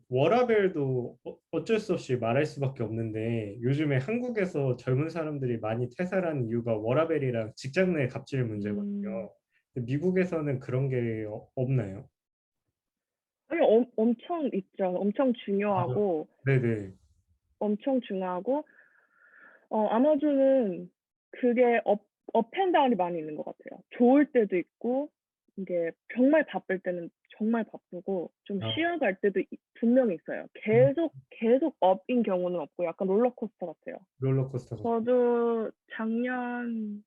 워라밸도 어쩔 수 없이 말할 수밖에 없는데 요즘에 한국에서 젊은 사람들이 많이 퇴사하는 이유가 워라밸이랑 직장 내 갑질 음, 문제거든요. 근데 미국에서는 그런 게 없나요? 아니, 엄청 있죠. 아, 네네. 엄청 중요하고, 아마존은 그게 업앤다운이 많이 있는 것 같아요. 좋을 때도 있고, 이게 정말 바쁠 때는 정말 바쁘고, 좀 아, 쉬어갈 때도 분명히 있어요. 계속 업인 경우는 없고, 약간 롤러코스터 같아요. 롤러코스터 같은. 저도 작년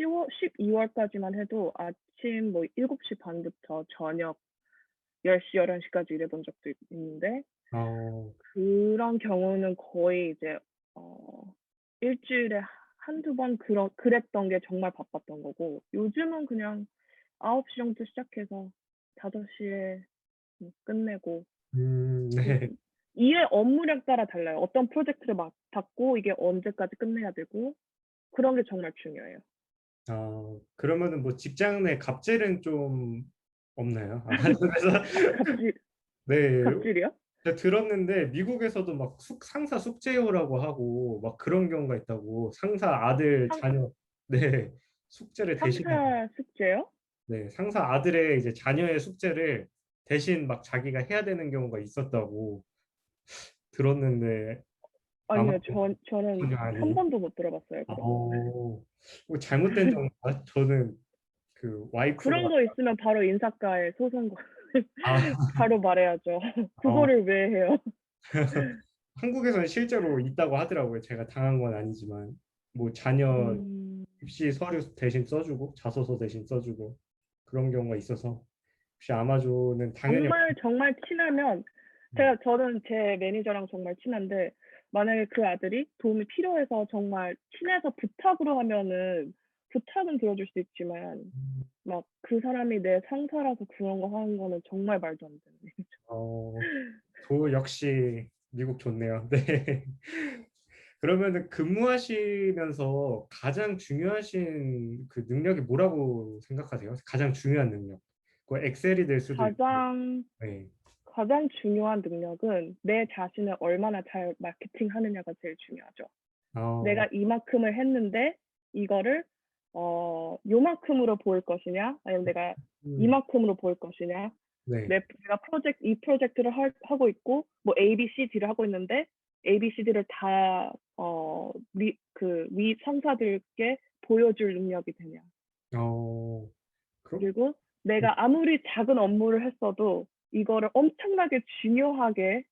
10월, 12월까지만 해도 아침 뭐 7시 반부터 저녁 10시, 11시까지 일해본 적도 있는데, 아, 그런 경우는 거의 이제, 어, 일주일에 한두 번 그랬던 게 정말 바빴던 거고, 요즘은 그냥 9시 정도 시작해서 5시에 끝내고, 그, 네. 일의 업무량 따라 달라요. 어떤 프로젝트를 맡았고, 이게 언제까지 끝내야 되고, 그런 게 정말 중요해요. 그러면은 뭐 직장 내 갑질은 좀 없나요? 그래서 갑질, 네, 갑질이요? 제가 들었는데 미국에서도 막 상사 숙제요라고 하고 막 그런 경우가 있다고 상사 아들 상, 자녀 네 숙제를 대신해 상사 숙제요? 네 상사 아들의 이제 자녀의 숙제를 대신 막 자기가 해야 되는 경우가 있었다고 들었는데 아마 아니요, 저는 전혀 한 아니에요. 번도 못 들어봤어요, 그런 거는. 뭐 잘못된 정보가 저는 그 그런 와이프가 거 있으면 바로 인사과에 소송 아 바로 말해야죠. 어, 그거를 왜 해요? 한국에서는 실제로 있다고 하더라고요. 제가 당한 건 아니지만 뭐 자녀 음, 입시 서류 대신 써주고 자소서 대신 써주고 그런 경우가 있어서 혹시 아마존은 당연히 정말 친하면, 저는 제 매니저랑 정말 친한데, 만약에 그 아들이 도움이 필요해서 정말 친해서 부탁으로 하면은, 부탁은 들어줄 수 있지만, 막 그 사람이 내 상사라서 그런 거 하는 거는 정말 말도 안 되는 얘기죠. 어, 도 역시 미국 좋네요. 네. 그러면은 근무하시면서 가장 중요하신 그 능력이 뭐라고 생각하세요? 가장 중요한 능력. 그 엑셀이 될 수도 있고. 가장, 네. 가장 중요한 능력은 내 자신을 얼마나 잘 마케팅 하느냐가 제일 중요하죠. 어, 내가 이만큼을 했는데 이거를 요만큼으로 보일 것이냐, 아니면 내가 음, 이만큼으로 보일 것이냐, 네. 내가 이 프로젝트를 하고 있고 뭐 A, B, C, D를 하고 있는데 A, B, C, D를 다 위 상사들께 보여줄 능력이 되냐. 어, 그, 그리고 내가 아무리 작은 업무를 했어도 이거를 엄청나게 중요하게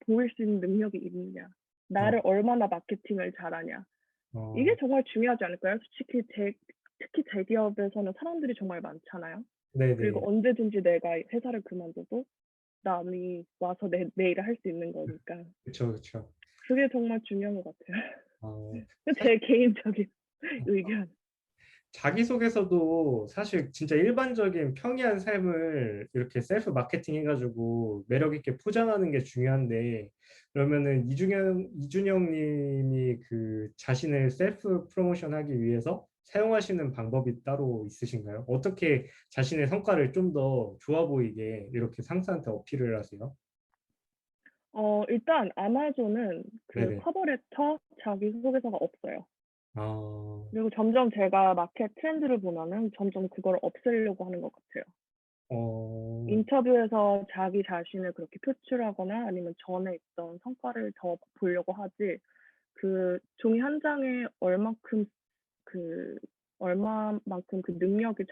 보일 수 있는 능력이 있느냐. 어, 나를 얼마나 마케팅을 잘하냐. 이게 어, 정말 중요하지 않을까요? 특히 대기업에서는 사람들이 정말 많잖아요. 네네. 그리고 언제든지 내가 회사를 그만둬도 남이 와서 내 일을 할 수 있는 거니까. 그쵸, 그쵸. 그게 정말 중요한 것 같아요. 사실 제 개인적인 의견. 자기소개서도 사실 진짜 일반적인 평이한 삶을 이렇게 셀프 마케팅 해가지고 매력 있게 포장하는 게 중요한데 그러면은 이준영 님이 그 자신을 셀프 프로모션 하기 위해서 사용하시는 방법이 따로 있으신가요? 어떻게 자신의 성과를 좀 더 좋아 보이게 이렇게 상사한테 어필을 하세요? 일단 아마존은 그 네네. 커버레터 자기소개서가 없어요. 아, 그리고 점점 제가 마켓 트렌드를 보면은 점점 그걸 없애려고 하는 것 같아요. 어, 인터뷰에서 자기 자신을 그렇게 표출하거나 아니면 전에 있던 성과를 더 보려고 하지, 그 종이 한 장에 그, 얼마만큼 그 능력이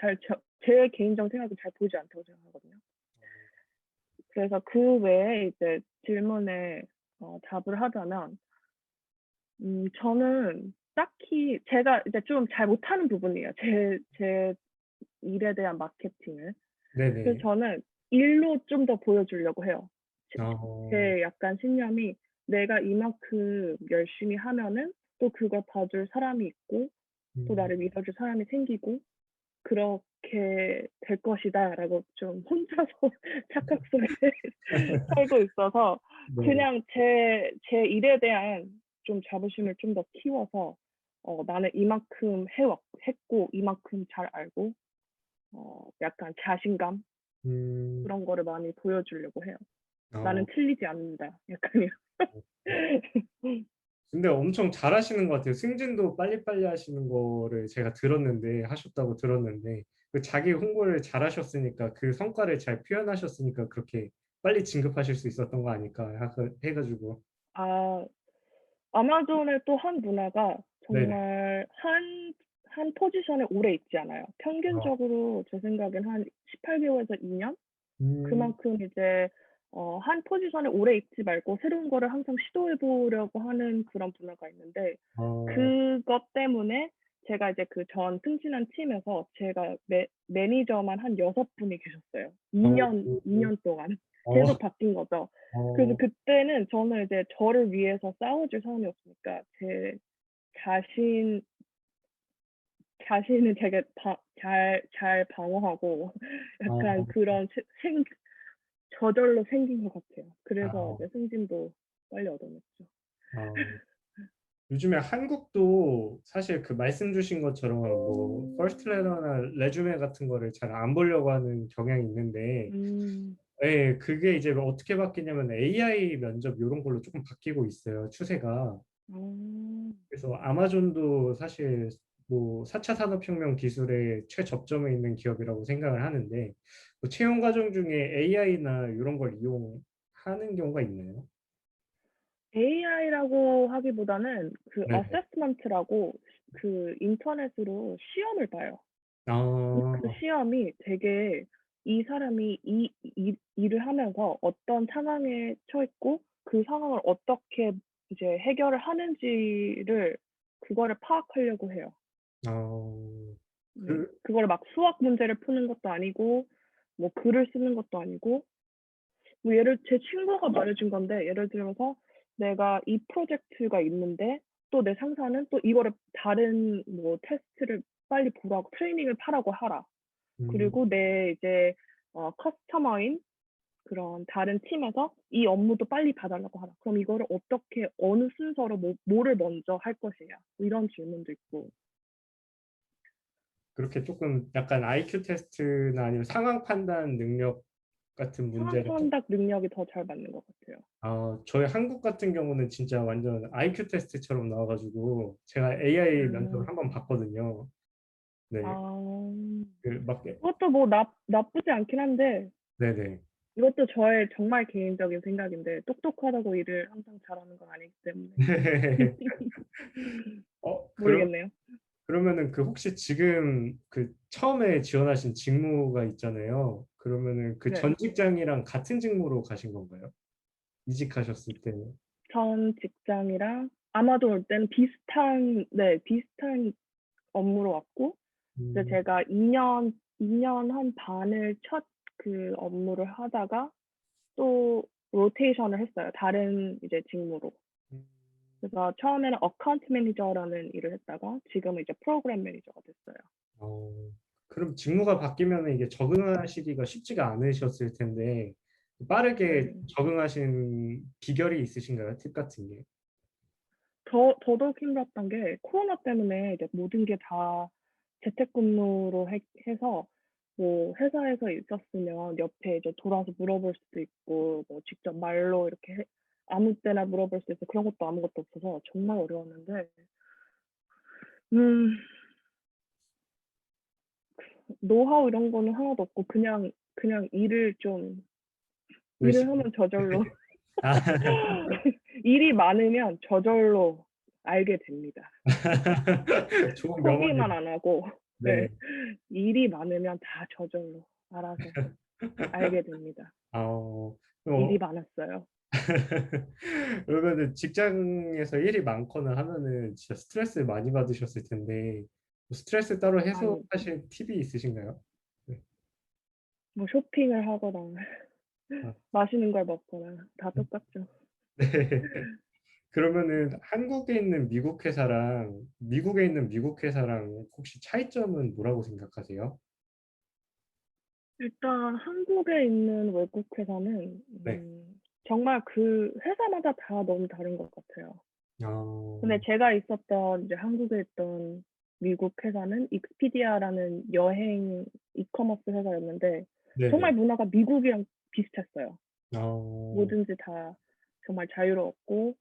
제 개인적 생각이 잘 보이지 않다고 생각하거든요. 그래서 그 외에 이제 질문에 답을 하자면, 저는 딱히 제가 이제 좀 잘 못하는 부분이에요. 제 일에 대한 마케팅을. 그래서 네네. 저는 일로 좀 더 보여주려고 해요. 어, 제 약간 신념이 내가 이만큼 열심히 하면은 또 그걸 봐줄 사람이 있고 또 음, 나를 믿어줄 사람이 생기고 그렇게 될 것이다라고 좀 혼자서 착각 속에 살고 있어서 네. 그냥 제 일에 대한 좀 자부심을 좀 더 키워서 나는 이만큼 했고 이만큼 잘 알고 약간 자신감 음, 그런 거를 많이 보여주려고 해요. 나는 어, 틀리지 않는다. 약간 근데 엄청 잘하시는 것 같아요. 승진도 빨리빨리 하시는 거를 제가 들었는데, 하셨다고 들었는데, 그 자기 홍보를 잘하셨으니까, 그 성과를 잘 표현하셨으니까, 그렇게 빨리 진급하실 수 있었던 거 아닐까 해가지고. 아, 아마존의 또 한 문화가 네네. 정말 한 포지션에 오래 있지 않아요. 어, 평균적으로 제 생각엔 한 18개월에서 2년? 음, 그만큼 이제 한 포지션에 오래 있지 말고 새로운 거를 항상 시도해 보려고 하는 그런 문화가 있는데 어, 그것 때문에 제가 이제 그 전 승진한 팀에서 제가 매니저만 한 6분이 계셨어요. 어, 2년 동안 어, 계속 바뀐 거죠. 그래서 어, 그때는 저는 이제 저를 위해서 싸워줄 사람이 없으니까 제 자신 자신을 되게 잘 방어하고 약간 어, 그런 저절로 생긴 것 같아요. 그래서 어, 이제 승진도 빨리 얻어냈죠. 어. 요즘에 한국도 사실 그 말씀 주신 것처럼 뭐 퍼스트 레터나 레주메 같은 거를 잘 안 보려고 하는 경향이 있는데 음, 예, 그게 이제 어떻게 바뀌냐면 AI 면접 이런 걸로 조금 바뀌고 있어요, 추세가. 아, 그래서 아마존도 사실 뭐 4차 산업혁명 기술의 최접점에 있는 기업이라고 생각을 하는데 뭐 채용 과정 중에 AI나 이런 걸 이용하는 경우가 있나요? AI라고 하기보다는 그 네네. 어세스먼트라고 그 인터넷으로 시험을 봐요. 그 아, 시험이 되게 이 사람이 일을 하면서 어떤 상황에 처했고 그 상황을 어떻게 이제 해결을 하는지를 그거를 파악하려고 해요. 어, 네. 그, 그걸 막 수학 문제를 푸는 것도 아니고 뭐 글을 쓰는 것도 아니고 뭐 제 친구가 말해준 건데 예를 들어서 내가 이 프로젝트가 있는데 또 내 상사는 또 이거를 다른 뭐 테스트를 빨리 보라고 트레이닝을 하라고 하라. 음, 그리고 내 이제 커스터머인 그런 다른 팀에서 이 업무도 빨리 봐달라고 하라. 그럼 이거를 어떻게 어느 순서로 뭐를 먼저 할 것이냐 뭐 이런 질문도 있고 그렇게 조금 약간 IQ 테스트나 아니면 상황 판단 능력 같은 상황 문제를 판단 능력이 더 잘 맞는 것 같아요. 저희 한국 같은 경우는 진짜 완전 IQ 테스트처럼 나와가지고 제가 AI 면접을 음, 한번 봤거든요. 네, 아, 그막 그것도 뭐 나쁘지 않긴 한데 네네. 이것도 저의 정말 개인적인 생각인데 똑똑하다고 일을 항상 잘하는 건 아니기 때문에 그럼 모르겠네요. 그러면은 그 혹시 지금 그 처음에 지원하신 직무가 있잖아요. 그러면은 그 네. 전 직장이랑 같은 직무로 가신 건가요? 이직하셨을 때. 전 직장이랑 아마도 올 때는 비슷한 업무로 왔고 이제 음, 제가 2년 한 반을 첫 그 업무를 하다가 또 로테이션을 했어요. 다른 이제 직무로. 음, 그래서 처음에는 어카운트 매니저라는 일을 했다가 지금은 이제 프로그램 매니저가 됐어요. 어, 그럼 직무가 바뀌면 이게 적응하시기가 쉽지가 않으셨을 텐데 빠르게 네. 적응하신 비결이 있으신가요? 팁 같은 게? 더더욱 힘들었던 게 코로나 때문에 이제 모든 게 다 재택근무로 해서 뭐 회사에서 있었으면 옆에 이제 돌아서 물어볼 수도 있고 뭐 직접 말로 이렇게 아무 때나 물어볼 수 있어 그런 것도 아무것도 없어서 정말 어려웠는데 음 노하우 이런 거는 하나도 없고 그냥 일을 열심히. 하면 저절로 아, 일이 많으면 저절로 알게 됩니다. 좋은 포기만 명언이네. 안 하고 네. 네. 일이 많으면 다 저절로 알아서 알게 됩니다. 어, 일이 어, 많았어요. 그러면은 직장에서 일이 많거나 하면은 진짜 스트레스 많이 받으셨을 텐데 뭐 스트레스 따로 많이 해소하실 팁이 있으신가요? 네. 뭐 쇼핑을 하거나 아, 맛있는 걸 먹거나 다 똑같죠. 네. 그러면은 한국에 있는 미국 회사랑 미국에 있는 미국 회사랑 혹시 차이점은 뭐라고 생각하세요? 일단 한국에 있는 외국 회사는 네. 정말 그 회사마다 다 너무 다른 것 같아요. 근데 어, 제가 있었던 이제 한국에 있던 미국 회사는 익스피디아라는 여행 이커머스 회사였는데 정말 네네. 문화가 미국이랑 비슷했어요. 어, 뭐든지 다 정말 자유로웠고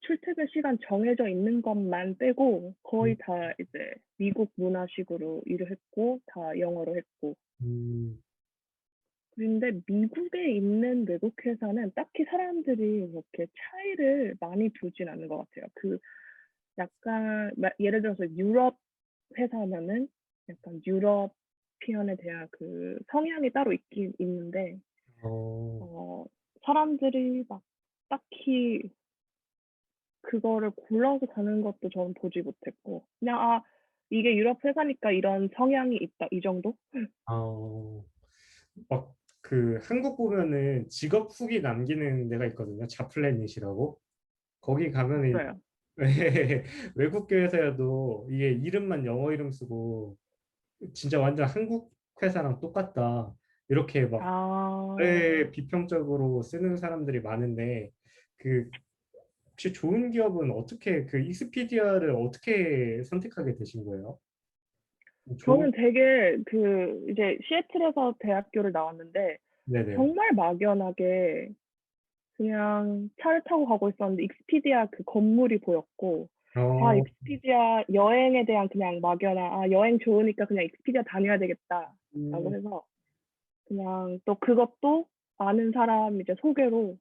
출퇴근 시간 정해져 있는 것만 빼고 음, 거의 다 이제 미국 문화식으로 일을 했고 다 영어로 했고. 음, 근데 미국에 있는 외국 회사는 딱히 사람들이 이렇게 차이를 많이 두진 않는 것 같아요. 그 약간 예를 들어서 유럽 회사면은 약간 유러피언에 대한 그 성향이 따로 있긴 있는데 어, 어 사람들이 막 딱히 그거를 골라서 가는 것도 저는 보지 못했고 그냥 '아 이게 유럽 회사니까 이런 성향이 있다.' 이 정도? 어, 막 그 한국 보면은 직업 후기 남기는 데가 있거든요. 자플래닛이라고. 거기 가면은 없어요. 외국 교회에서도 이게 이름만 영어 이름 쓰고 진짜 완전 한국 회사랑 똑같다. 이렇게 막 아. 비평적으로 쓰는 사람들이 많은데 그 혹시 좋은 기업은 어떻게 그 익스피디아를 어떻게 선택하게 되신 거예요? 좋은 저는 되게 그 이제 시애틀에서 대학교를 나왔는데 네네. 정말 막연하게 그냥 차를 타고 가고 있었는데 익스피디아 그 건물이 보였고 아 어, 익스피디아 여행에 대한 그냥 막연한 '아 여행 좋으니까 그냥 익스피디아 다녀야 되겠다.'라고 음, 해서 그냥 또 그것도 아는 사람 이제 소개로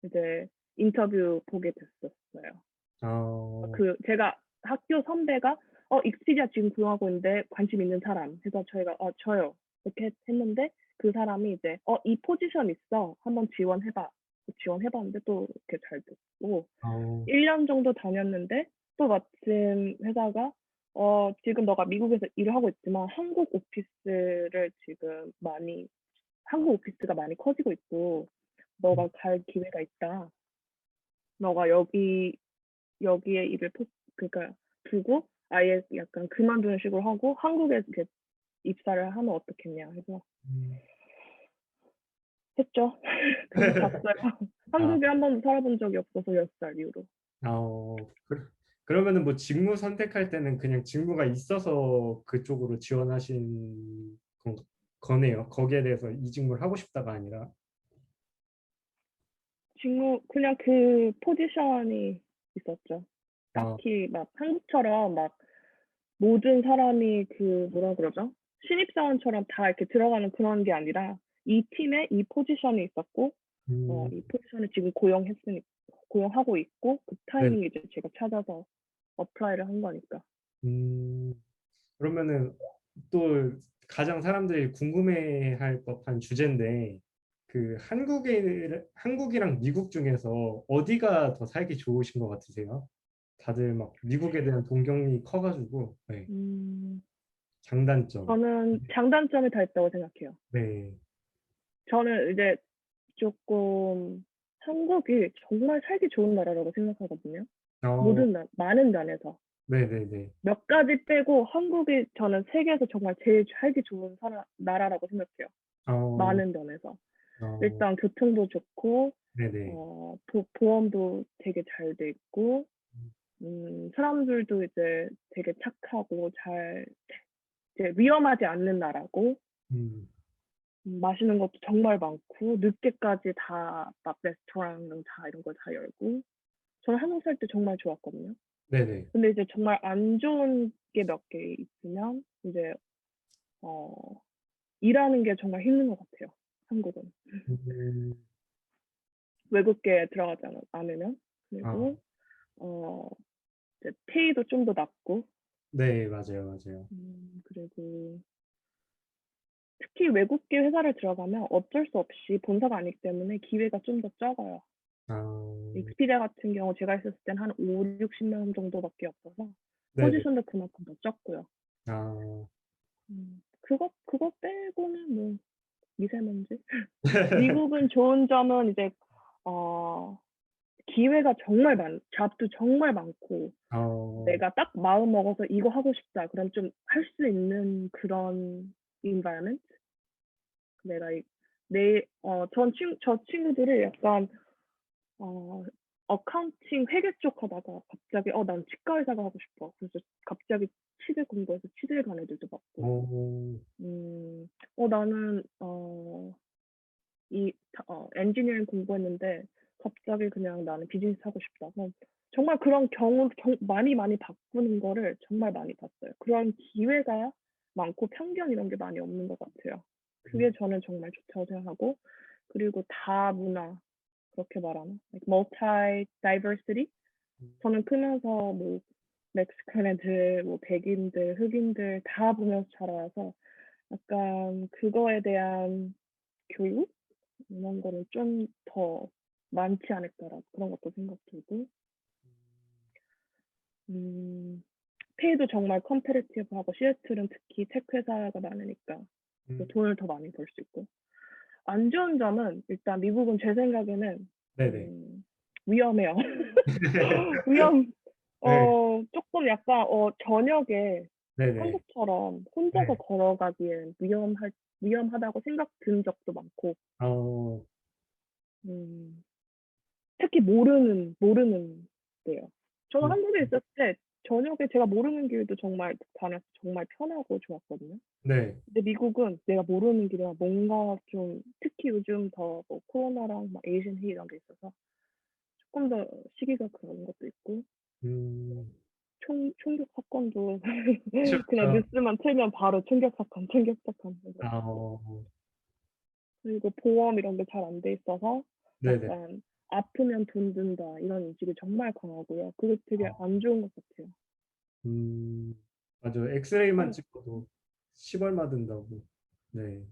이제 인터뷰 보게 됐었어요. 어, 그 제가 학교 선배가 익스피디아 지금 구성하고 있는데 관심 있는 사람 해서 저희가 저요 이렇게 했는데 그 사람이 이제 이 포지션 있어 한번 지원해봐 지원해봤는데 또 이렇게 잘 됐고 어, 1년 정도 다녔는데 또 마침 회사가 지금 너가 미국에서 일을 하고 있지만 한국 오피스가 많이 커지고 있고 너가 갈 기회가 있다. 너가 여기에 일을 그러니까 두고 아예 약간 그만두는 식으로 하고 한국에 이렇게 입사를 하면 어떻겠냐 해서 음. 했죠. 그래서 갔어요. 아, 한국에 한 번도 살아본 적이 없어서 10살 이후로. 그러면은 뭐 직무 선택할 때는 그냥 직무가 있어서 그쪽으로 지원하신 거네요. 거기에 대해서 이 직무를 하고 싶다가 아니라. 직무 그냥 그 포지션이 있었죠. 아, 딱히 막 한국처럼 막 모든 사람이 그 뭐라 그러죠? 신입사원처럼 다 이렇게 들어가는 그런 게 아니라 이 팀에 이 포지션이 있었고 음, 이 포지션을 지금 고용하고 있고 그 네. 타이밍에 이제 제가 찾아서 어플라이를 한 거니까. 음, 그러면은 또 가장 사람들이 궁금해할 법한 주제인데 그 한국이랑 미국 중에서 어디가 더 살기 좋으신 것 같으세요? 다들 막 미국에 대한 동경이 커가지고 네. 음, 장단점. 저는 장단점이 다 있다고 생각해요. 네. 저는 이제 조금 한국이 정말 살기 좋은 나라라고 생각하거든요. 어, 많은 면에서. 네네네. 몇 가지 빼고 한국이 저는 세계에서 정말 제일 살기 좋은 나라라고 생각해요. 어, 많은 면에서. 어, 일단 교통도 좋고, 네네. 보험도 되게 잘 돼 있고, 사람들도 이제 되게 착하고 이제 위험하지 않는 나라고, 음, 맛있는 것도 정말 많고, 늦게까지 막 레스토랑 다 이런 거 다 열고, 저는 한국 살 때 정말 좋았거든요. 네네. 근데 이제 정말 안 좋은 게 몇 개 있으면, 이제, 어, 일하는 게 정말 힘든 것 같아요. 한국은. 음, 외국계 들어가지 않으면. 아, 그리고, 어, 이제 페이도 좀 더 낮고, 네, 맞아요, 맞아요. 그리고 특히 외국계 회사를 들어가면 어쩔 수 없이 본사가 아니기 때문에 기회가 좀 더 적어요. 아, 익스피디아 같은 경우 제가 있었을 땐 한 5, 60명 정도밖에 없어서 네네. 포지션도 그만큼 더 적고요. 아, 그거 빼고는 뭐 미세먼지. 미국은 좋은 점은 이제 어, 기회가 잡도 정말 많고 어, 내가 딱 마음 먹어서 이거 하고 싶다. 그럼 좀 할 수 있는 그런 environment. 내가 저 친구들이 약간 어, 어카운팅 회계 쪽 하다가 갑자기 난 치과 의사가 하고 싶어. 그래서 갑자기 치대 공부해서 치대 간 애들도 봤고, 어, 나는 엔지니어링 공부했는데 갑자기 그냥 나는 비즈니스 하고 싶다. 정말 그런 경우 많이 바꾸는 거를 정말 많이 봤어요. 그런 기회가 많고 편견 이런 게 많이 없는 것 같아요. 그게 저는 정말 좋다고 생각하고 그리고 다문화 그렇게 말하나? Like multi diversity? 저는 크면서 뭐 멕시칸 애들, 뭐 백인들, 흑인들 다 보면서 자라서 약간 그거에 대한 교육 이런 거는 좀 더 많지 않을까라고 그런 것도 생각 들고 페이도 정말 컴페티티브하고 시애틀은 특히 테크 회사가 많으니까 돈을 더 많이 벌 수 있고 안 좋은 점은 일단 미국은 제 생각에는 네네. 위험해요. 위험 네. 조금 약간 저녁에 네네. 한국처럼 혼자서 네. 걸어가기엔 위험하다고 생각 든 적도 많고 어, 음, 특히 모르는 데요. 저는 음, 한국에 있을 때 저녁에 제가 모르는 길도 정말 다녀서 정말 편하고 좋았거든요. 네. 근데 미국은 내가 모르는 길이라 뭔가 좀 특히 요즘 더 뭐 코로나랑 막 에이션 히 이런 게 있어서 조금 더 시기가 그런 것도 있고 음, 총격 사건도 그냥 그렇죠. 뉴스만 틀면 바로 총격 사건, 총격 사건 이런 아, 거. 그리고 보험 이런 게 잘 안 돼 있어서 네네. 약간 아프면 돈 든다 이런 인식이 정말 강하고요. 그게 되게 아, 안 좋은 것 같아요. 맞아. 엑스레이만 참, 찍어도 10얼마 든다고. 네.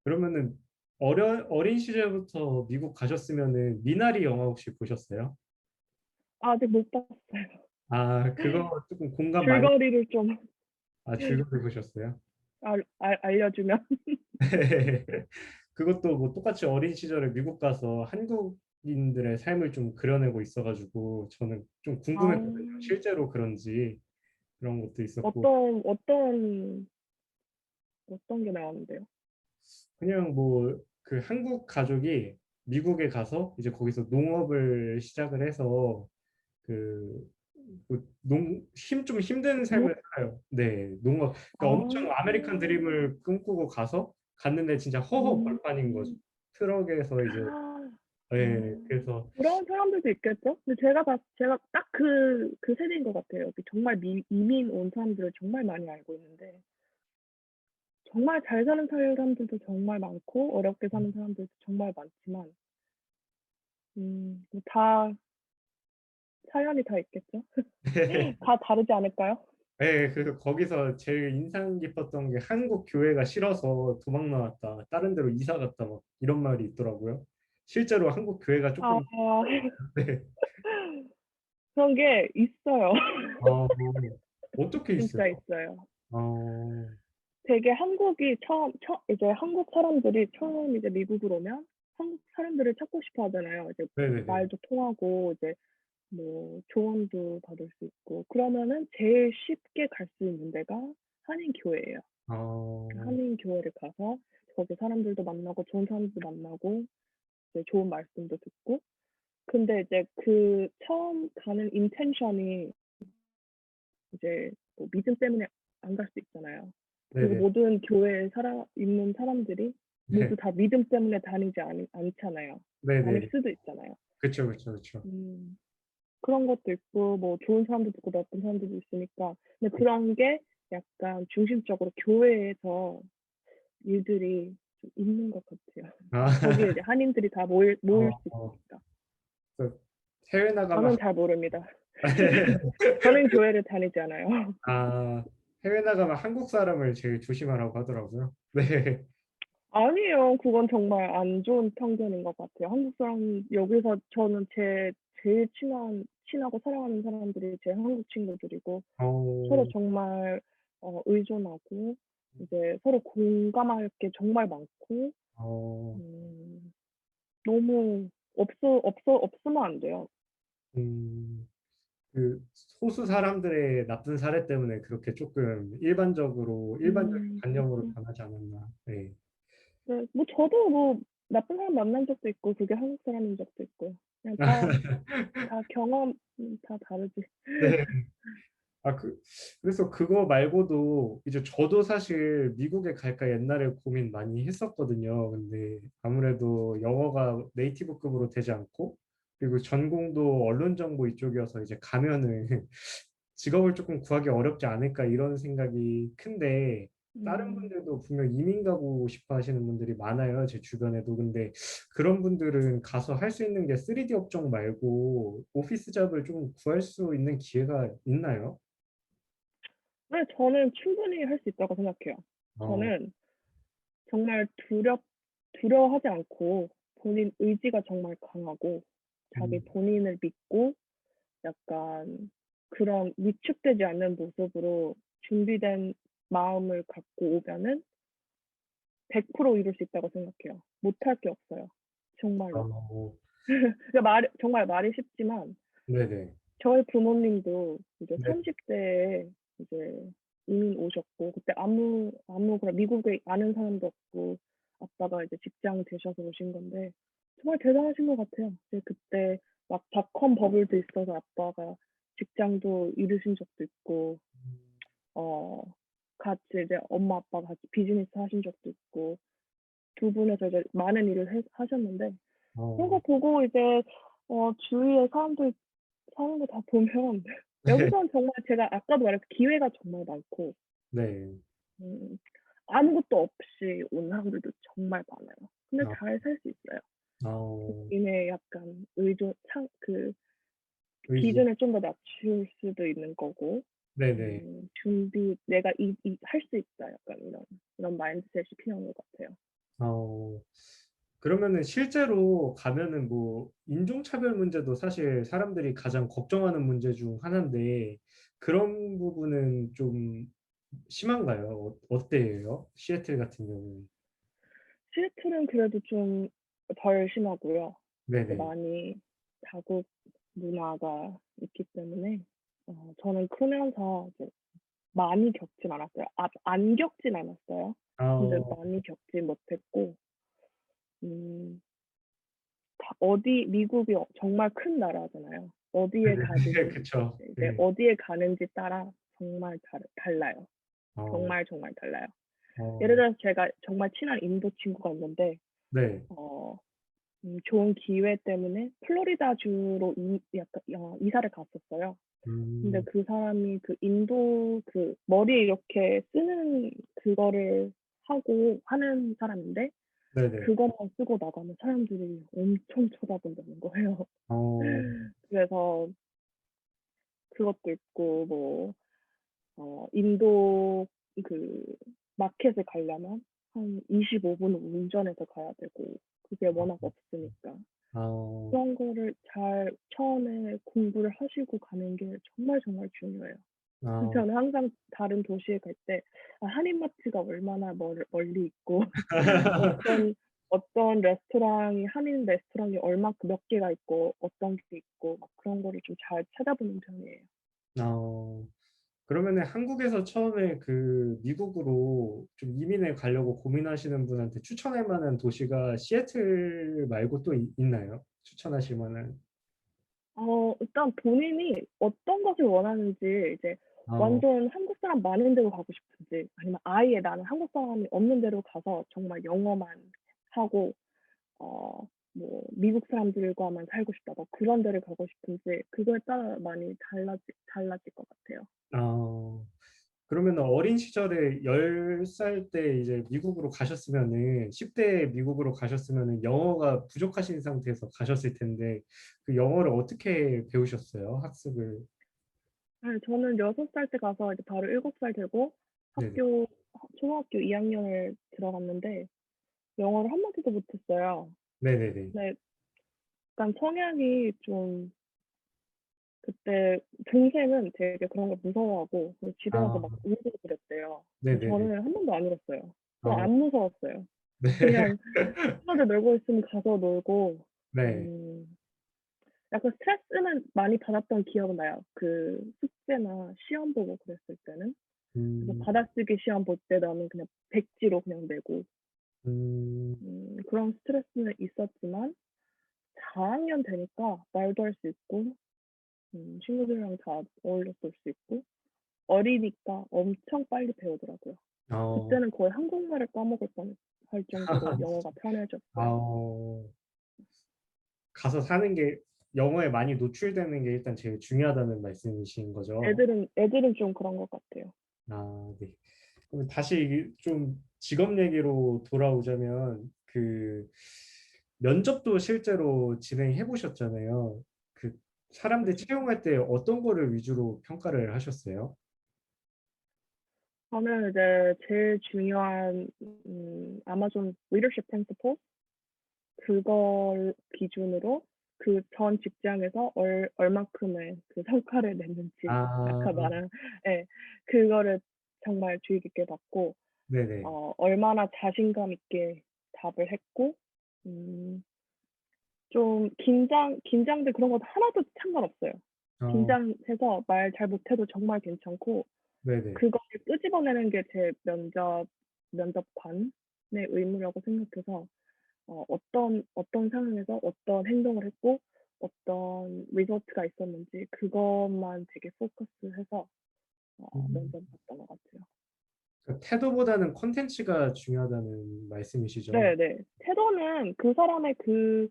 그러면은 어린 시절부터 미국 가셨으면은 미나리 영화 혹시 보셨어요? 아직 못 봤어요. 아, 그거 조금 공감 많이. 줄거리를 좀 아, 즐겁게 보셨어요? 알려주면. 그것도 뭐 똑같이 어린 시절에 미국 가서 한국인들의 삶을 좀 그려내고 있어가지고 저는 좀 아, 궁금했거든요. 실제로 그런지 그런 것도 있었고 어떤 게 나오는데요? 그냥 뭐 그 한국 가족이 미국에 가서 이제 거기서 농업을 시작을 해서 그 좀 힘든 뭐, 삶을 살아요. 네, 농업. 아, 그러니까 엄청 아메리칸 드림을 꿈꾸고 가서 갔는데 진짜 허허 음, 벌판인 거죠. 트럭에서 이제 네, 그래서 그런 사람들도 있겠죠? 근데 제가 딱 그 세대인 것 같아요. 정말 이민 온 사람들을 정말 많이 알고 있는데, 정말 잘 사는 사람들도 정말 많고, 어렵게 사는 사람들도 정말 많지만, 다, 사연이 다 있겠죠? 다 다르지 않을까요? 네, 그래서 거기서 제일 인상 깊었던 게 한국 교회가 싫어서 도망 나왔다. 다른 데로 이사 갔다 막 이런 말이 있더라고요. 실제로 한국 교회가 아, 조금 네. 그런 게 있어요. 어, 어떻게 있어요? 진짜 있어요. 어, 되게 이제 한국 사람들이 처음 이제 미국으로 오면 한국 사람들을 찾고 싶어 하잖아요. 이제 네네네. 말도 통하고, 이제 뭐 조언도 받을 수 있고. 그러면은 제일 쉽게 갈 수 있는 데가 한인교회예요. 어, 한인교회를 가서 거기 사람들도 만나고 좋은 사람들도 만나고 이제 좋은 말씀도 듣고. 근데 이제 그 처음 가는 인텐션이 이제 뭐 믿음 때문에 안 갈 수 있잖아요. 그리고 네네. 모든 교회에 있는 사람들이 모두 네. 다 믿음 때문에 다니지 않잖아요. 아닐 네네. 수도 있잖아요. 그쵸, 그쵸, 그쵸. 음, 그런 것도 있고, 뭐 좋은 사람도 있고 나쁜 사람들도 있으니까. 근데 그런 게 약간 중심적으로 교회에서 일들이 좀 있는 것 같아요. 아, 거기에 이제 한인들이 다 모일 수 어, 있으니까. 그 해외 나가면, 저는 잘 모릅니다. 저는 교회를 다니지 않아요. 아, 해외 나가면 한국 사람을 제일 조심하라고 하더라고요. 네. 아니에요. 그건 정말 안 좋은 편견인 것 같아요. 한국 사람, 여기서 저는 제일 친하고 사랑하는 사람들이 제 한국 친구들이고, 서로 어, 정말 의존하고, 이제 서로 공감할 게 정말 많고, 어, 음, 너무 없으면 안 돼요. 음, 그 소수 사람들의 나쁜 사례 때문에 그렇게 조금 일반적인 관념으로 그렇죠. 변하지 않았나. 네. 네, 뭐 저도 뭐 나쁜 사람 만난 적도 있고, 그게 한국 사람인 적도 있고, 그냥 다 경험 다 다르지. 네. 아, 그래서 그거 말고도 이제 저도 사실 미국에 갈까 옛날에 고민 많이 했었거든요. 근데 아무래도 영어가 네이티브급으로 되지 않고, 그리고 전공도 언론정보 이쪽이어서 이제 가면은 직업을 조금 구하기 어렵지 않을까 이런 생각이 큰데, 다른 음. 분들도 분명 이민 가고 싶어 하시는 분들이 많아요. 제 주변에도. 근데 그런 분들은 가서 할 수 있는 게 3D 업종 말고 오피스 잡을 좀 구할 수 있는 기회가 있나요? 네, 저는 충분히 할 수 있다고 생각해요. 어, 저는 정말 두려워하지 않고 본인 의지가 정말 강하고 자기 음, 본인을 믿고 약간 그런 위축되지 않는 모습으로 준비된 마음을 갖고 오면은 100% 이룰 수 있다고 생각해요. 못할 게 없어요. 정말로. 어, 그러니까 정말 말이 쉽지만 네네. 저희 부모님도 이제 네. 30대에 이제 이민 오셨고 그때 아무 그런 미국에 아는 사람도 없고 아빠가 이제 직장 되셔서 오신 건데 정말 대단하신 것 같아요. 이제 그때 막 닷컴 버블도 있어서 아빠가 직장도 잃으신 적도 있고 어 같이 이제 엄마 아빠 같이 비즈니스 하신 적도 있고 두 분에서 이제 많은 일을 하셨는데 그런 거 어, 보고 이제 주위에 사람들 사는 거 다 보면 네. 여기서는 정말 제가 아까도 말했듯이 기회가 정말 많고 네. 음 아무것도 없이 온 사람들도 정말 많아요. 근데 어, 잘 살 수 있어요. 어, 본인의 약간 의존 창 그 의지. 기준을 좀 더 낮출 수도 있는 거고 네네. 준비 '내가 이 할 수 있다.' 약간 이런 마인드셋이 필요한 것 같아요. 어, 그러면은 실제로 가면은 뭐 인종차별 문제도 사실 사람들이 가장 걱정하는 문제 중 하나인데 그런 부분은 좀 심한가요? 어때요? 시애틀 같은 경우는. 시애틀은 그래도 좀 덜 심하고요. 이제 네네. 많이 다국 문화가 있기 때문에 저는 크면서 이제 많이 겪진 않았어요. 안 겪진 않았어요. 근데 아, 많이 겪진 못했고 음 다 어디 미국이 정말 큰 나라잖아요. 어디에 네네. 가든지 그쵸. 이제 네. 어디에 가는지 따라 정말 달라요. 어, 정말, 정말 달라요. 예를 어, 들어서 제가 정말 친한 인도 친구가 있는데 네. 어 좋은 기회 때문에 플로리다 주로 약간 이사를 갔었어요. 근데 음, 그 사람이 그 인도 그 머리에 이렇게 쓰는 그거를 하고 하는 사람인데 네네. 그것만 쓰고 나가면 사람들이 엄청 쳐다본다는 거예요. 어, 그래서 그것도 있고 뭐 인도 그 마켓을 가려면 한 25분 운전해서 가야 되고 그게 워낙 없으니까. 어, 그런 거를 잘 처음에 공부를 하시고 가는 게 정말 정말 중요해요. 어. 저는 항상 다른 도시에 갈 때 한인마트가 얼마나 멀리 있고 어떤 레스토랑이 한인 레스토랑이 얼마큼 몇 개가 있고 어떤 게 있고 막 그런 거를 좀 잘 찾아보는 편이에요. 어, 그러면은 한국에서 처음에 그 미국으로 좀 이민을 가려고 고민하시는 분한테 추천할 만한 도시가 시애틀 말고 또 있나요? 추천하실 만한. 일단 본인이 어떤 것을 원하는지 이제 어, 완전 한국 사람 많은 데로 가고 싶은지 아니면 아예 나는 한국 사람이 없는 데로 가서 정말 영어만 하고 어 뭐 미국 사람들과만 살고 싶다 뭐 그런 데를 가고 싶은지 그거에 따라 많이 달라질 것 같아요. 어, 그러면 어린 시절에 10살 때 이제 미국으로 가셨으면은 10대 미국으로 가셨으면은 영어가 부족하신 상태에서 가셨을 텐데 그 영어를 어떻게 배우셨어요? 학습을. 네, 저는 6살 때 가서 이제 바로 7살 되고 네네. 초등학교 2학년을 들어갔는데 영어를 한마디도 못했어요. 네네네. 근데 약간 성향이 좀 그때 동생은 되게 그런 걸 무서워하고 그리고 집에 가서 아, 막 울고 그랬대요. 근데 네네네. 저는 한 번도 안 울었어요. 저 어, 안 무서웠어요. 네. 그냥 친구들 놀고 있으면 가서 놀고 네. 음 약간 스트레스는 많이 받았던 기억은 나요. 그 숙제나 시험 보고 그랬을 때는. 그래서 음, 받아쓰기 시험 볼 때 나는 그냥 백지로 그냥 내고 음, 그런 스트레스는 있었지만 4학년 되니까 말도 할 수 있고 친구들이랑 다 어울려 볼 수 있고 어리니까 엄청 빨리 배우더라고요. 어, 그때는 거의 한국말을 까먹을 뻔할 정도로 영어가 편해졌어요. 아, 가서 사는 게 영어에 많이 노출되는 게 일단 제일 중요하다는 말씀이신 거죠? 애들은 좀 그런 것 같아요. 아, 네. 그럼 다시 좀 직업 얘기로 돌아오자면 그 면접도 실제로 진행해 보셨잖아요. 그 사람들 네. 채용할 때 어떤 거를 위주로 평가를 하셨어요? 저는 이제 제일 중요한 아마존 리더십 프린시플 그걸 기준으로 그 전 직장에서 얼마큼의 그 성과를 냈는지 아, 아까 말한 예, 그거를 정말 주의 깊게 봤고 네네. 얼마나 자신감 있게 답을 했고 음, 좀 긴장돼 그런 거 하나도 상관없어요. 어, 긴장해서 말 잘 못해도 정말 괜찮고 네네. 그거를 끄집어내는 게 제 면접관의 의무라고 생각해서 어떤 상황에서 어떤 행동을 했고 어떤 리조트가 있었는지 그것만 되게 포커스해서 음, 면접 봤던 것 같아요. 그러니까 태도보다는 콘텐츠가 중요하다는 말씀이시죠? 네네. 태도는 그 사람의 그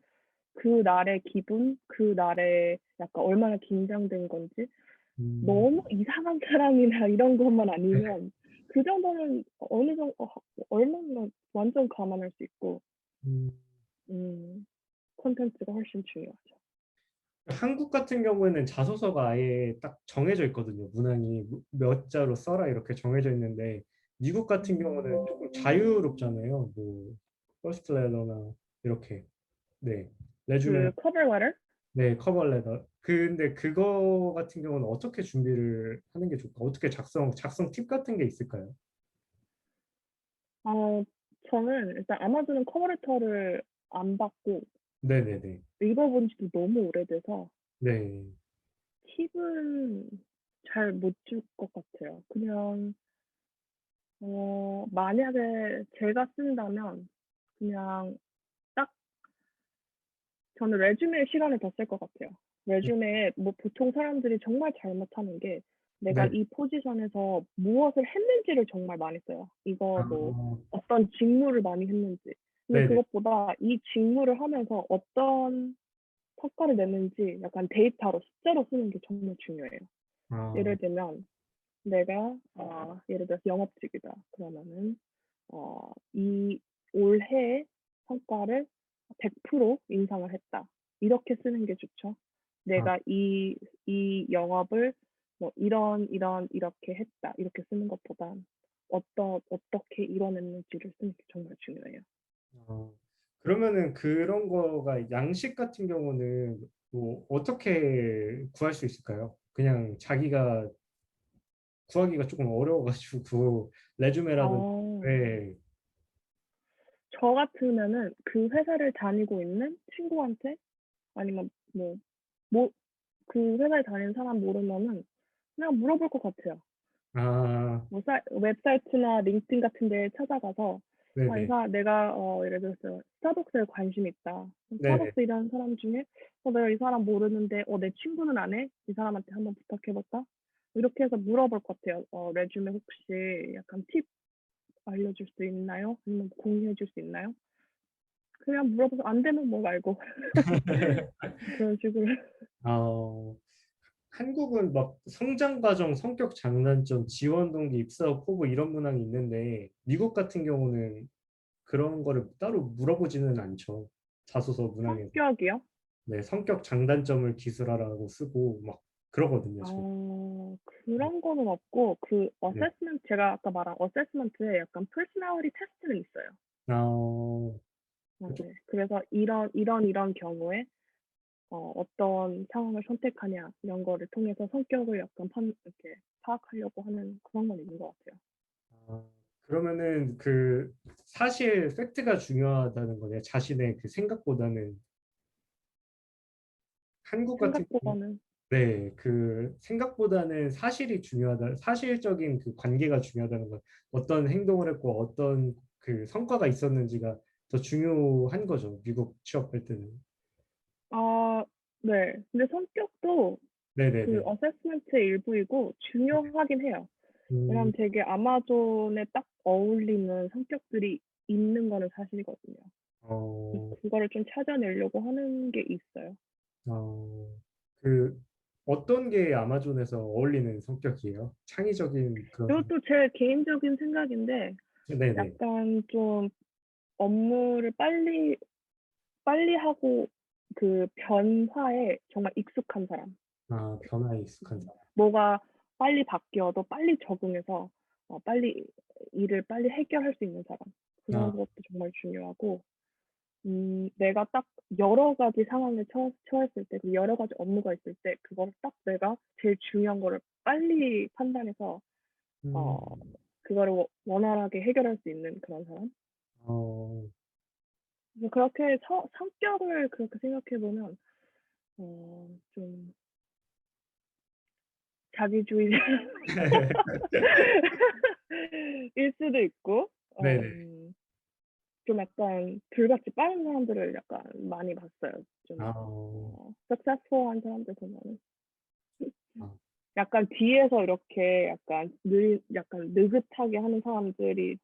날의 기분, 그 날에 약간 얼마나 긴장된 건지 음, 너무 이상한 사람이나 이런 것만 아니면 그 정도는 어느 정도 얼마나 완전 감안할 수 있고 음. 음, 콘텐츠가 훨씬 중요하죠. 한국 같은 경우에는 자소서가 아예 딱 정해져 있거든요. 문항이 몇 자로 써라 이렇게 정해져 있는데 미국 같은 경우는 음, 조금 자유롭잖아요. 뭐 퍼스트 레터나 이렇게 네 레주메 그 커버 레터 네 커버 레터. 근데 그거 같은 경우는 어떻게 준비를 하는 게 좋을까? 어떻게 작성 팁 같은 게 있을까요? 어, 저는 일단 아마존은 커버 레터를 안 받고 네네네. 읽어본 지도 너무 오래돼서 네. 팁은 잘 못 줄 것 같아요. 그냥 만약에 제가 쓴다면 그냥 딱 저는 레주메에 시간을 더 쓸 것 같아요. 레주메에 뭐 보통 사람들이 정말 잘못하는 게 내가 네. 이 포지션에서 무엇을 했는지를 정말 많이 써요. 아, 이거 뭐 어떤 직무를 많이 했는지. 근데 네네. 그것보다 이 직무를 하면서 어떤 성과를 냈는지 약간 데이터로 숫자로 쓰는 게 정말 중요해요. 아, 예를 들면 내가 예를 들어서 영업직이다. 그러면은 이 올해의 성과를 100% 인상을 했다. 이렇게 쓰는 게 좋죠. 아, 내가 이 영업을 뭐 이런 이렇게 했다. 이렇게 쓰는 것보다 어떻게 이뤄냈는지를 쓰는 게 정말 중요해요. 어, 그러면은 그런 거가 양식 같은 경우는 뭐 어떻게 구할 수 있을까요? 그냥 자기가 구하기가 조금 어려워가지고 레주메라든지 어, 네, 저 같으면은 그 회사를 다니고 있는 친구한테 아니면 뭐, 그 회사에 다니는 사람 모르면은 그냥 물어볼 것 같아요. 아, 뭐 웹사이트나 링크드인 같은 데 찾아가서 네네, 내가 예를 들어서 스타벅스에 관심 있다. 네네, 스타벅스 일하는 사람 중에 내가 이 사람 모르는데 내 친구는 안 해? 이 사람한테 한번 부탁해볼까? 이렇게 해서 물어볼 것 같아요. 레주메 혹시 약간 팁 알려줄 수 있나요? 아니면 공유해줄 수 있나요? 그냥 물어봐서 안 되면 뭐 말고 그런 식으로. 어, 한국은 막 성장 과정, 성격 장단점, 지원 동기, 입사 포부 이런 문항이 있는데 미국 같은 경우는 그런 거를 따로 물어보지는 않죠. 자소서 문항에서. 성격이요? 네, 성격 장단점을 기술하라고 쓰고 막 그러거든요, 저. 그런 거는 없고 네. 제가 아까 말한 어세스먼트에 약간 퍼스널리티 테스트는 있어요. 어, 좀, 네. 그래서 이런 경우에 어떤 상황을 선택하냐 이런 거를 통해서 성격을 약간 이렇게 파악하려고 하는 그런 건 있는 것 같아요. 아, 그러면은 그 사실 팩트가 중요하다는 거네요. 자신의 그 생각보다는 한국 같은 경우 생각보다는 네, 그 생각보다는 사실이 중요하다. 사실적인 그 관계가 중요하다는 것. 어떤 행동을 했고 어떤 그 성과가 있었는지가 더 중요한 거죠. 미국 취업할 때는. 네. 근데 성격도 그 네네네. 어세스먼트의 일부이고 중요하긴 해요. 음, 왜냐면 되게 아마존에 딱 어울리는 성격들이 있는 거는 사실이거든요. 어, 그거를 좀 찾아내려고 하는 게 있어요. 어, 그 어떤 게 아마존에서 어울리는 성격이에요? 창의적인 그런 이것도 제 개인적인 생각인데 네네. 약간 좀 업무를 빨리 하고 그 변화에 정말 익숙한 사람. 아, 변화에 익숙한 사람. 뭐가 빨리 바뀌어도 빨리 적응해서 빨리 일을 빨리 해결할 수 있는 사람. 그런 아, 것도 정말 중요하고, 내가 딱 여러 가지 상황에 처했을 때, 그 여러 가지 업무가 있을 때, 그걸 딱 내가 제일 중요한 거를 빨리 판단해서, 어, 음, 그거를 원활하게 해결할 수 있는 그런 사람. 어, 그래서 그렇게 성격을 그렇게 생각해보면, 좀 자기주의 일 수도 있고, 네네. 좀 약간 불같이 빠른 사람들을 약간 많이 봤어요. 좀 아, successful한 사람들 보면은 아, 약간 뒤에서 이렇게 약간 느긋하게 하는 사람들이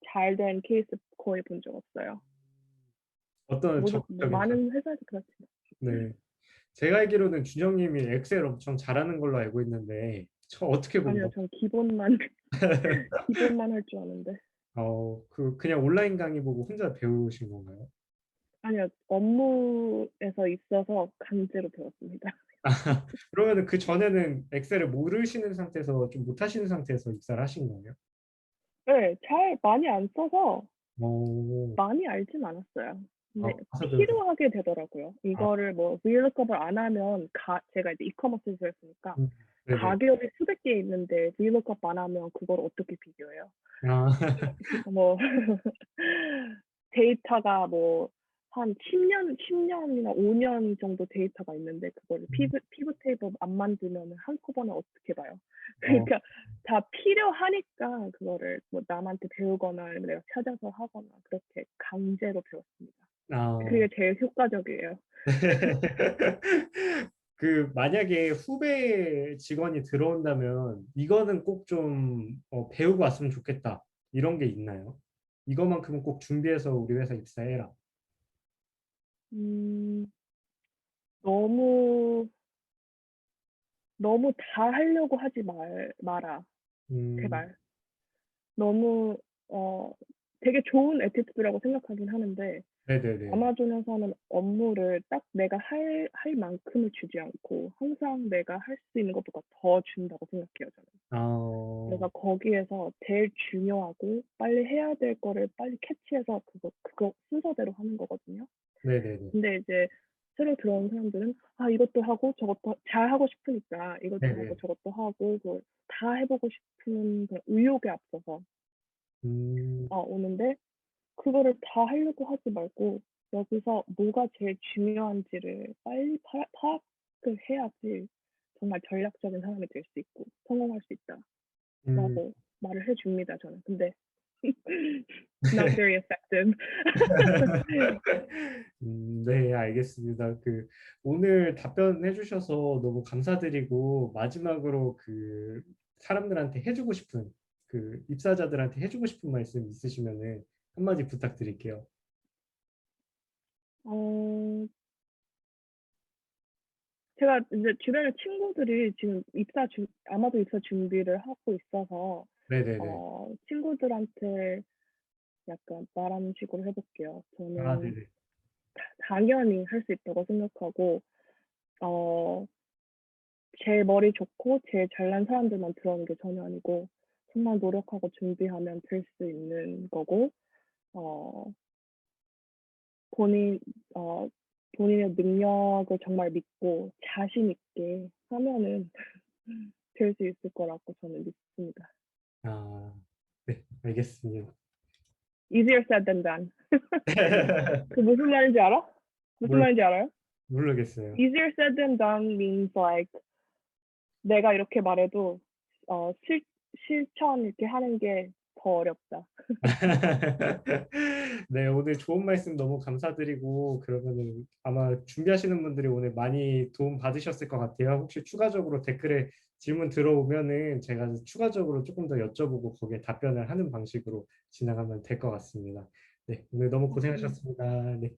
잘 된 케이스 거의 본 적 없어요. 어떤 뭐 적극적인 많은 회사에서 그렇지만. 네. 제가 알기로는 준영님이 엑셀 엄청 잘하는 걸로 알고 있는데, 저 어떻게 아니요, 공부? 전 기본만 기본만 할 줄 아는데. 그냥 온라인 강의 보고 혼자 배우신 건가요? 아니요, 업무에서 있어서 강제로 배웠습니다. 그러면은 그 전에는 엑셀을 모르시는 상태에서 좀 못하시는 상태에서 입사를 하신 거예요? 네, 잘 많이 안 써서 오, 많이 알진 않았어요. 근데 가서 배우다. 필요하게 되더라고요. 아, 이거를 뭐 VLOOKUP을 안 하면 제가 이제 이커머스에서 했으니까 음, 네네. 가격이 수백 개 있는데 VLOOKUP 안 하면 그걸 어떻게 비교해요? 아, 뭐 데이터가 뭐 한 10년이나 5년 정도 데이터가 있는데 그거를 피벗 테이블 안 만들면 한꺼번에 어떻게 봐요? 어, 그러니까 다 필요하니까 그거를 뭐 남한테 배우거나 아니면 내가 찾아서 하거나 그렇게 강제로 배웠습니다. 아. 그게 제일 효과적이에요. 만약에 후배 직원이 들어온다면 이거는 꼭 좀 배우고 왔으면 좋겠다. 이런 게 있나요? 이거만큼은 꼭 준비해서 우리 회사 입사해라. 음, 너무 너무 다 하려고 하지 마라. 음, 제발. 너무 되게 좋은 에티튜드라고 생각하긴 하는데 네네네. 아마존에서는 업무를 딱 내가 할 만큼을 주지 않고 항상 내가 할 수 있는 것보다 더 준다고 생각해요, 저는. 그래서 거기에서 제일 중요하고 빨리 해야 될 거를 빨리 캐치해서 그거 순서대로 하는 거거든요. 네네네. 근데 이제 새로 들어온 사람들은 이것도 하고 저것도 잘 하고 싶으니까 이것도 하고 네네. 저것도 하고 그걸 다 해보고 싶은 그런 의욕에 앞서서 음, 오는데 그거를 다 하려고 하지 말고 여기서 뭐가 제일 중요한지를 빨리 파악을 해야지 정말 전략적인 사람이 될 수 있고 성공할 수 음. 있다라고 말을 해줍니다, 저는. 근데 not very effective. 네, 알겠습니다. 오늘 답변해 주셔서 너무 감사드리고, 마지막으로 사람들한테 해주고 싶은, 입사자들한테 해주고 싶은 말씀 있으시면은 한마디 부탁드릴게요. 어, 제가 이제 주변에 친구들이 지금 아마도 입사 준비를 하고 있어서 네네네. 친구들한테 약간 말하는 식으로 해볼게요. 아, 저는 네네. 당연히 할 수 있다고 생각하고 제일 머리 좋고 제일 잘난 사람들만 들어오는 게 전혀 아니고 정말 노력하고 준비하면 될 수 있는 거고 어, 본인 어, 본인의 능력을 정말 믿고 자신 있게 하면은 될 수 있을 거라고 저는 믿습니다. 아, 네, 알겠습니다. Easier said than done. 그 무슨 말인지 알아? 무슨 몰, 말인지 알아요? 모르겠어요. Easier said than done means like 내가 이렇게 말해도 어, 실, 실천 이렇게 하는 게 더 어렵다. 네, 오늘 좋은 말씀 너무 감사드리고 그러면은 아마 준비하시는 분들이 오늘 많이 도움 받으셨을 것 같아요. 혹시 추가적으로 댓글에 질문 들어오면은 제가 추가적으로 조금 더 여쭤보고 거기에 답변을 하는 방식으로 진행하면 될 것 같습니다. 네, 오늘 너무 네. 고생하셨습니다. 네.